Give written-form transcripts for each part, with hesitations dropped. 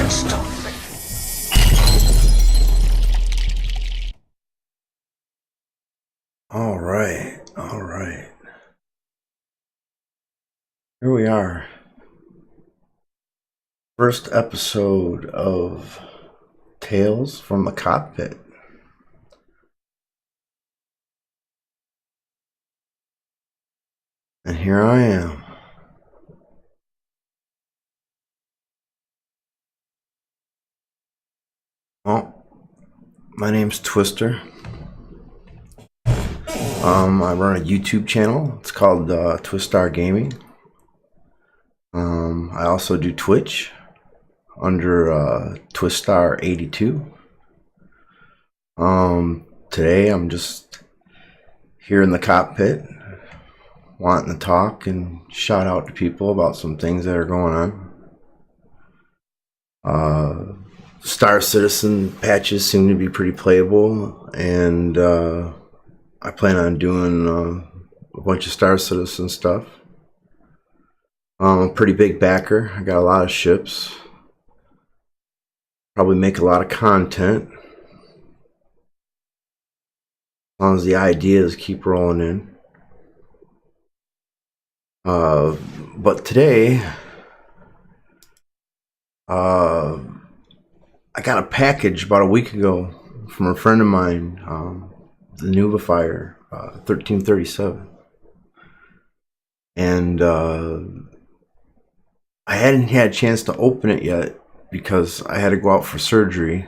can stop me. All right. Here we are. First episode of Tales from the Cockpit. And here I am. Well, my name's Twister. I run a YouTube channel. It's called Twistar Gaming. I also do Twitch under Twistar82. Today I'm just here in the cockpit, wanting to talk and shout out to people about some things that are going on. Star Citizen patches seem to be pretty playable, and I plan on doing a bunch of Star Citizen stuff. I'm a pretty big backer. I got a lot of ships. Probably make a lot of content. As long as the ideas keep rolling in. But today, I got a package about a week ago from a friend of mine, the Nubifier 1337. And I hadn't had a chance to open it yet because I had to go out for surgery.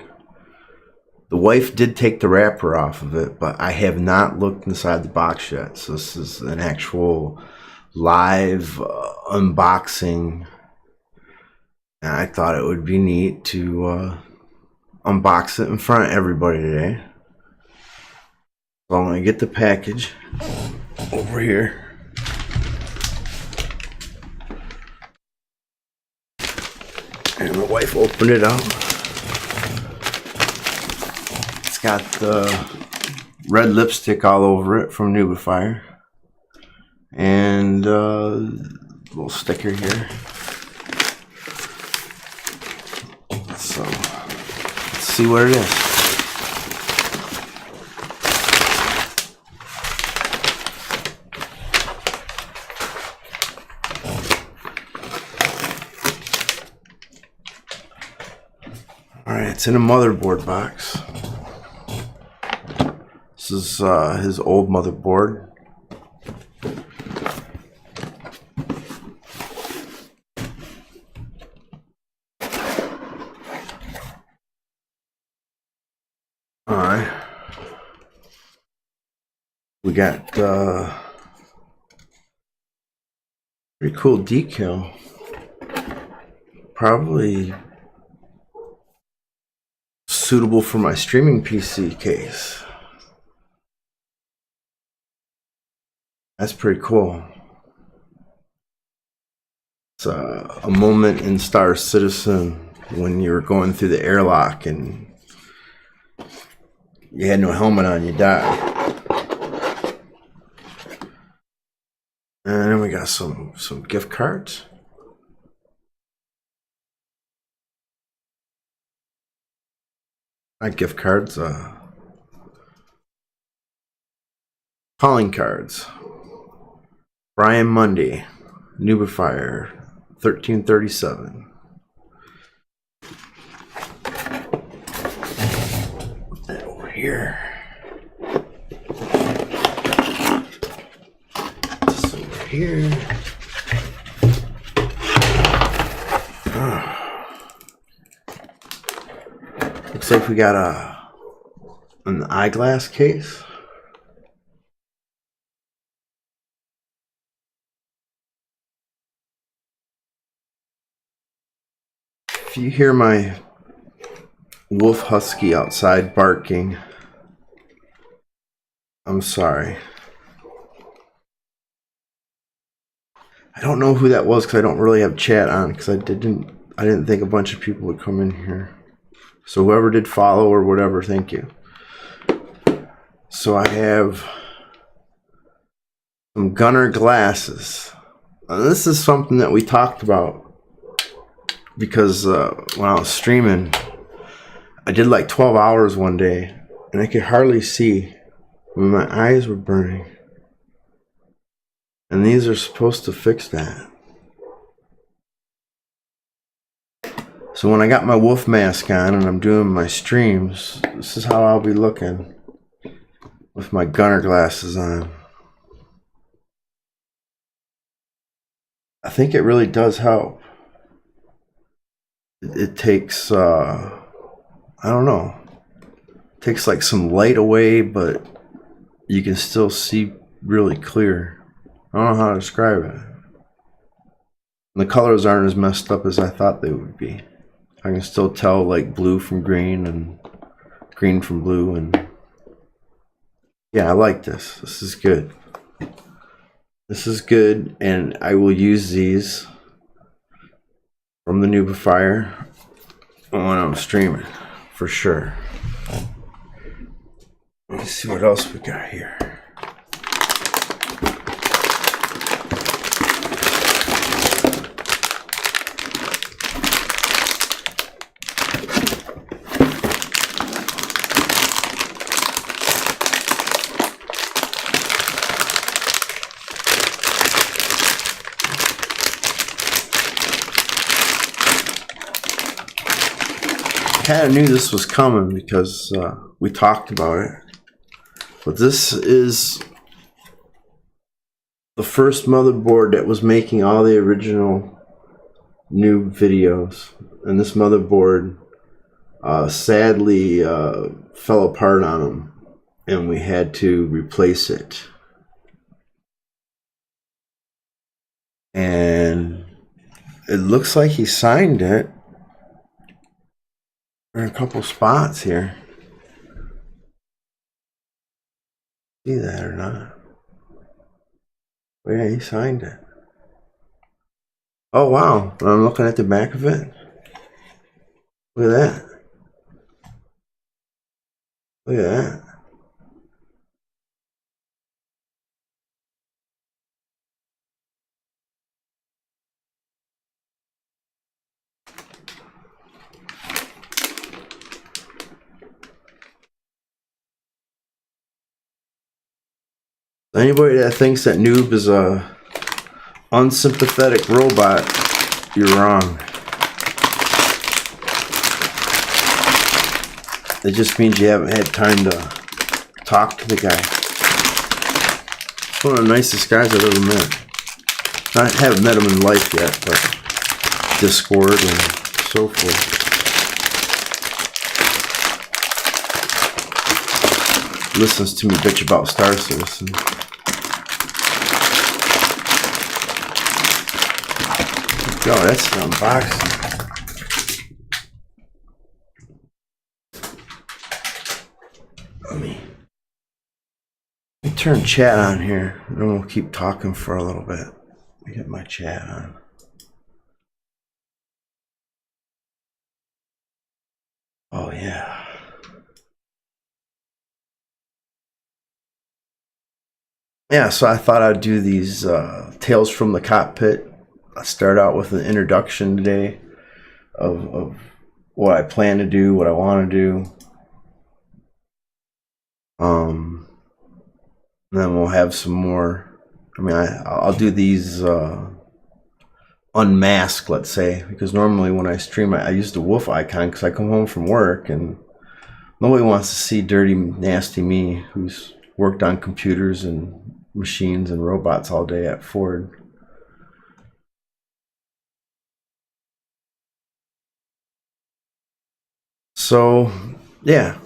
The wife did take the wrapper off of it, but I have not looked inside the box yet. So this is an actual live unboxing. And I thought it would be neat to unbox it in front of everybody today. So I'm going to get the package over here. And my wife opened it up. It's got the red lipstick all over it from Nubifier. And a little sticker here. So, let's see what it is. Alright, it's in a motherboard box. This is his old motherboard. Alright. We got pretty cool decal. Probably suitable for my streaming PC case. That's pretty cool. It's a moment in Star Citizen when you were going through the airlock and you had no helmet on, you died. And then we got some gift cards. Not gift cards, calling cards. Brian Mundy, Nubifier, 1337. Put that over here. This over here. Looks like we got an eyeglass case. If you hear my wolf husky outside barking, I'm sorry. I don't know who that was because I don't really have chat on because I didn't think a bunch of people would come in here. So whoever did follow or whatever, thank you. So I have some Gunner glasses. Now, this is something that we talked about because when I was streaming, I did like 12 hours one day, and I could hardly see when my eyes were burning. And these are supposed to fix that. So when I got my wolf mask on and I'm doing my streams, this is how I'll be looking with my gunner glasses on. I think it really does help. It takes, I don't know, it takes like some light away, but you can still see really clear. I don't know how to describe it. And the colors aren't as messed up as I thought they would be. I can still tell like blue from green and green from blue, and yeah, I like this. This is good. This is good, and I will use these from the Nubifier when I'm streaming, for sure. Let's see what else we got here. I kind of knew this was coming because we talked about it. But this is the first motherboard that was making all the original new videos. And this motherboard sadly fell apart on them, and we had to replace it. And it looks like he signed it. There are a couple spots here. See that or not? Oh yeah, he signed it. Oh wow, I'm looking at the back of it. Look at that. Look at that. Anybody that thinks that Noob is a unsympathetic robot, you're wrong. It just means you haven't had time to talk to the guy. One of the nicest guys I've ever met. I haven't met him in life yet, but Discord and so forth. Listens to me bitch about Star Citizen. Yo, that's an unboxing. Let me turn chat on here, and then we'll keep talking for a little bit. Let me get my chat on. Oh yeah. Yeah, so I thought I'd do these Tales from the Cockpit. I start out with an introduction today of what I plan to do, what I want to do. And then we'll have some more. I mean, I'll do these unmasked, let's say, because normally when I stream, I use the wolf icon because I come home from work and nobody wants to see dirty, nasty me who's worked on computers and machines and robots all day at Ford. So, yeah.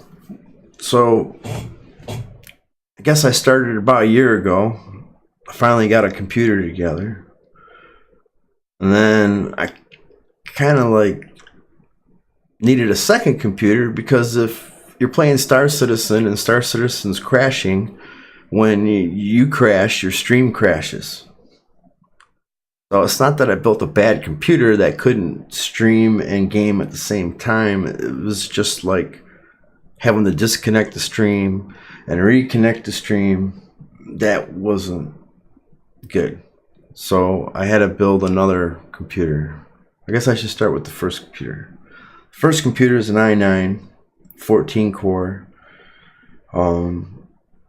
So, I guess I started about a year ago. I finally got a computer together. And then I kind of like needed a second computer because if you're playing Star Citizen and Star Citizen's crashing, when you crash, your stream crashes. So it's not that I built a bad computer that couldn't stream and game at the same time. It was just like having to disconnect the stream and reconnect the stream. That wasn't good. So I had to build another computer. I guess I should start with the first computer. First computer is an i9, 14 core.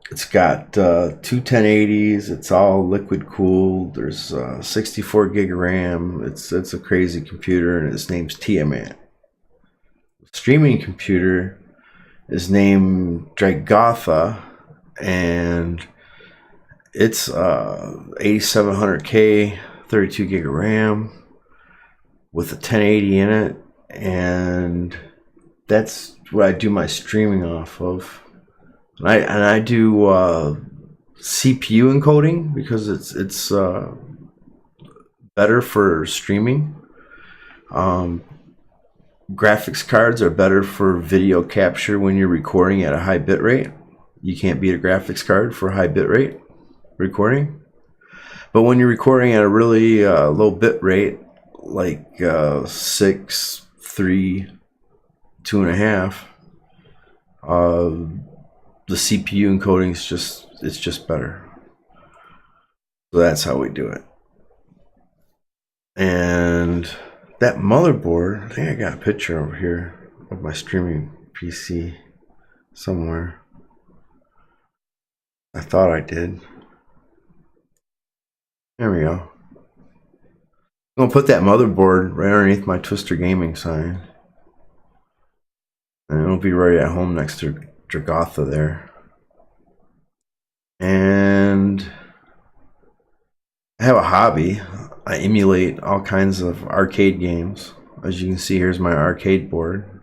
It's got two 1080s. It's all liquid cooled. There's 64 gig of RAM. It's a crazy computer, and its name's Tiamat. Streaming computer is named Dragotha, and it's 8700K, 32 gig of RAM with a 1080 in it, and that's what I do my streaming off of. And I do CPU encoding because it's better for streaming. Graphics cards are better for video capture when you're recording at a high bit rate. You can't beat a graphics card for high bit rate recording. But when you're recording at a really low bit rate, like 6, 3, 2.5, the CPU encoding is just better. So that's how we do it. And that motherboard, I think I got a picture over here of my streaming PC somewhere. I thought I did. There we go. I'm gonna put that motherboard right underneath my Twister Gaming sign, and it'll be right at home next to Dragotha there. And I have a hobby. I emulate all kinds of arcade games. As you can see, here's my arcade board.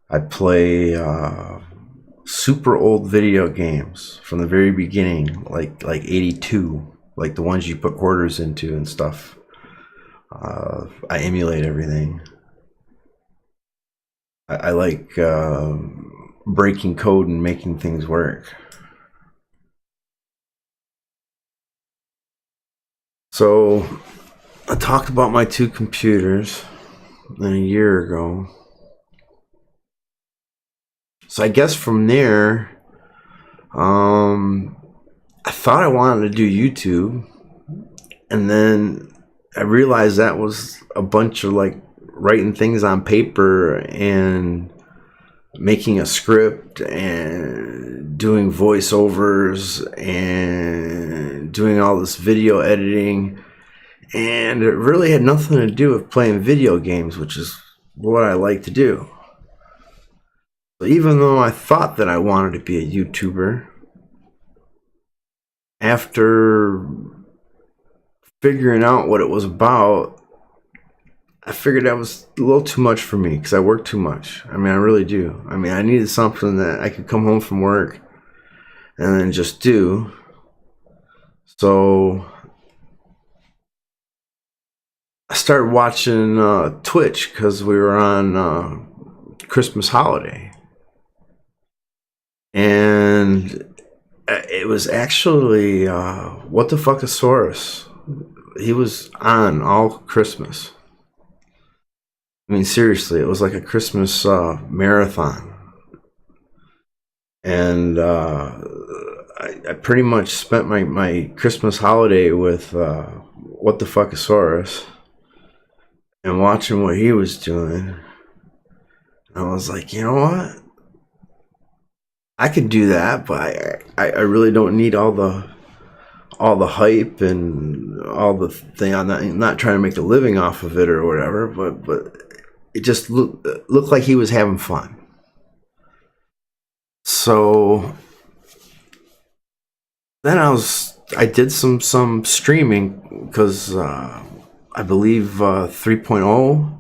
I play super old video games from the very beginning, like 82, like the ones you put quarters into and stuff. I emulate everything. I like breaking code and making things work. So I talked about my two computers a year ago. So I guess from there, I thought I wanted to do YouTube, and then I realized that was a bunch of like writing things on paper and making a script and doing voiceovers and doing all this video editing, and it really had nothing to do with playing video games, which is what I like to do. So even though I thought that I wanted to be a YouTuber, after figuring out what it was about, I figured that was a little too much for me because I work too much. I mean, I really do. I mean, I needed something that I could come home from work and then just do. So I started watching Twitch because we were on Christmas holiday. And it was actually What the Fuckosaurus. He was on all Christmas. I mean, seriously, it was like a Christmas marathon. And I pretty much spent my Christmas holiday with What the Fuckosaurus and watching what he was doing. I was like, you know what? I could do that, but I really don't need all the hype and all the thing. I'm not trying to make a living off of it or whatever, but it just looked like he was having fun. So then I did some streaming because I believe 3.0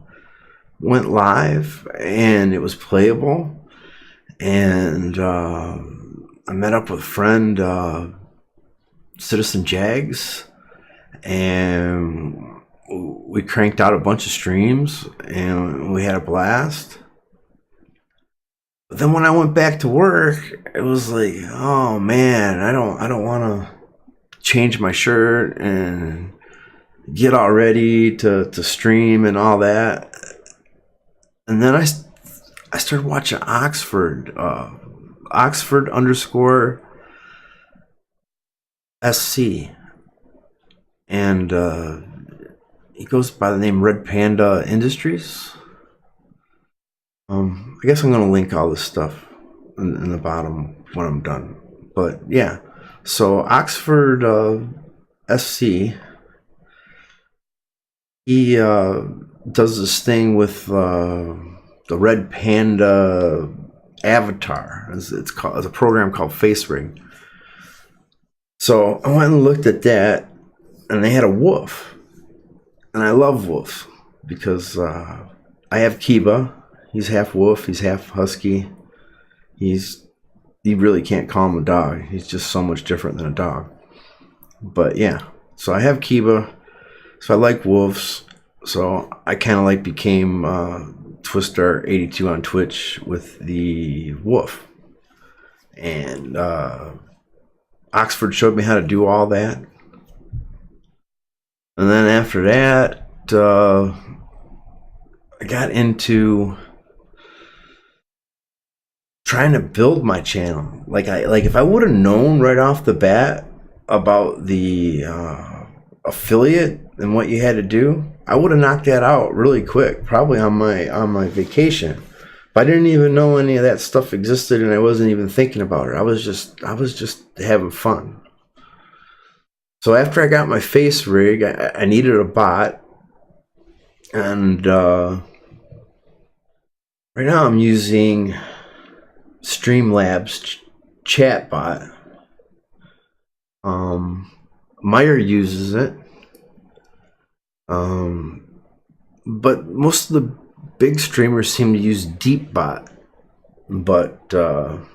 went live and it was playable. And I met up with a friend, Citizen Jags, and we cranked out a bunch of streams and we had a blast. But then when I went back to work, it was like, oh man, I don't want to change my shirt and get all ready to stream and all that. And then I started watching Oxford _ SC, and he goes by the name Red Panda Industries. I guess I'm gonna link all this stuff in the bottom when I'm done. But yeah, so Oxford SC, he does this thing with the Red Panda avatar. It's called. It's a program called FaceRig. So I went and looked at that, and they had a wolf, and I love wolves because I have Kiba. He's half wolf. He's half husky. You really can't call him a dog. He's just so much different than a dog. But yeah, so I have Kiba. So I like wolves. So I kind of like became Twistar82 on Twitch with the wolf. And Oxford showed me how to do all that. And then after that, I got into trying to build my channel. Like if I would have known right off the bat about the affiliate and what you had to do, I would have knocked that out really quick, probably on my vacation. But I didn't even know any of that stuff existed, and I wasn't even thinking about it. I was just having fun. So after I got my face rig, I needed a bot, and right now I'm using Streamlabs chatbot. Meyer uses it, but most of the big streamers seem to use DeepBot. But I'm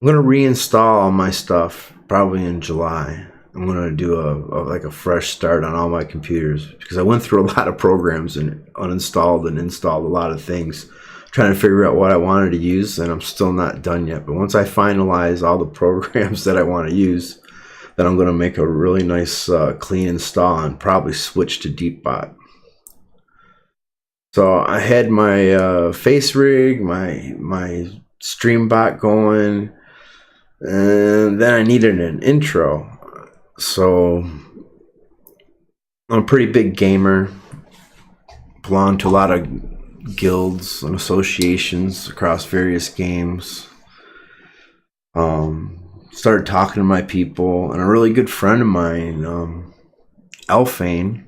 gonna reinstall all my stuff probably in July. I'm gonna do a fresh start on all my computers because I went through a lot of programs and uninstalled and installed a lot of things, trying to figure out what I wanted to use, and I'm still not done yet. But once I finalize all the programs that I want to use, then I'm going to make a really nice clean install and probably switch to DeepBot. So I had my face rig, my StreamBot going, and then I needed an intro. So I'm a pretty big gamer, belong to a lot of guilds and associations across various games. Started talking to my people, and a really good friend of mine, Elfane,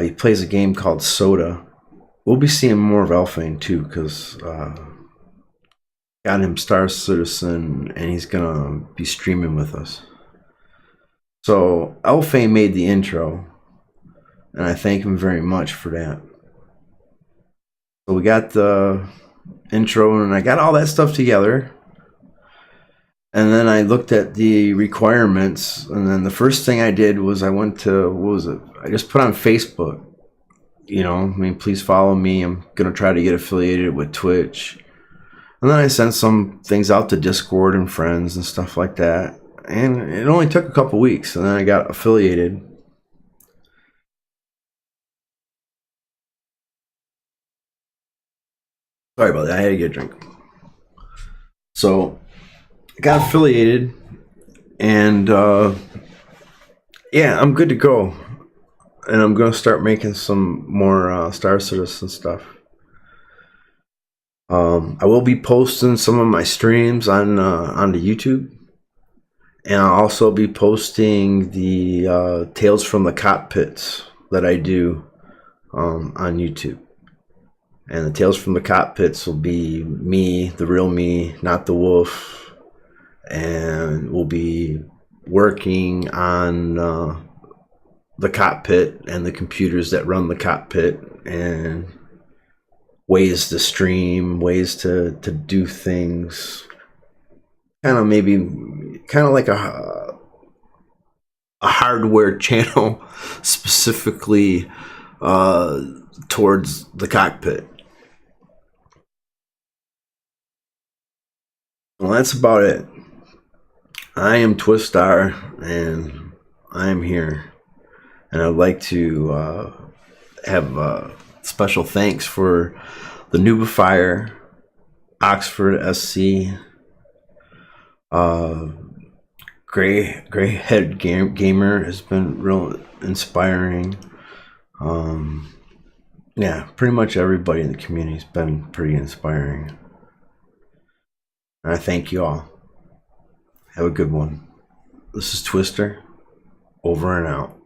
he plays a game called Soda. We'll be seeing more of Elfane too, because got him Star Citizen, and he's gonna be streaming with us. So Elfane made the intro, and I thank him very much for that. So we got the intro, and I got all that stuff together. And then I looked at the requirements, and then the first thing I did was I went to, what was it? I just put on Facebook, you know, I mean, please follow me. I'm going to try to get affiliated with Twitch. And then I sent some things out to Discord and friends and stuff like that. And it only took a couple weeks, and then I got affiliated. Sorry about that. I had to get a drink. So I got affiliated, and yeah, I'm good to go. And I'm going to start making some more Star Citizen stuff. I will be posting some of my streams onto YouTube. And I'll also be posting the Tales from the Cockpits that I do on YouTube. And the Tales from the Cockpits will be me, the real me, not the wolf. And we'll be working on the cockpit and the computers that run the cockpit, and ways to stream, ways to do things. Kind of like a hardware channel specifically towards the cockpit. Well, that's about it. I am Twistar, and I am here. And I'd like to have special thanks for the Nubifier, Oxford SC, gray head gamer has been real inspiring. Yeah, pretty much everybody in the community has been pretty inspiring. And I thank you all. Have a good one. This is Twister, over and out.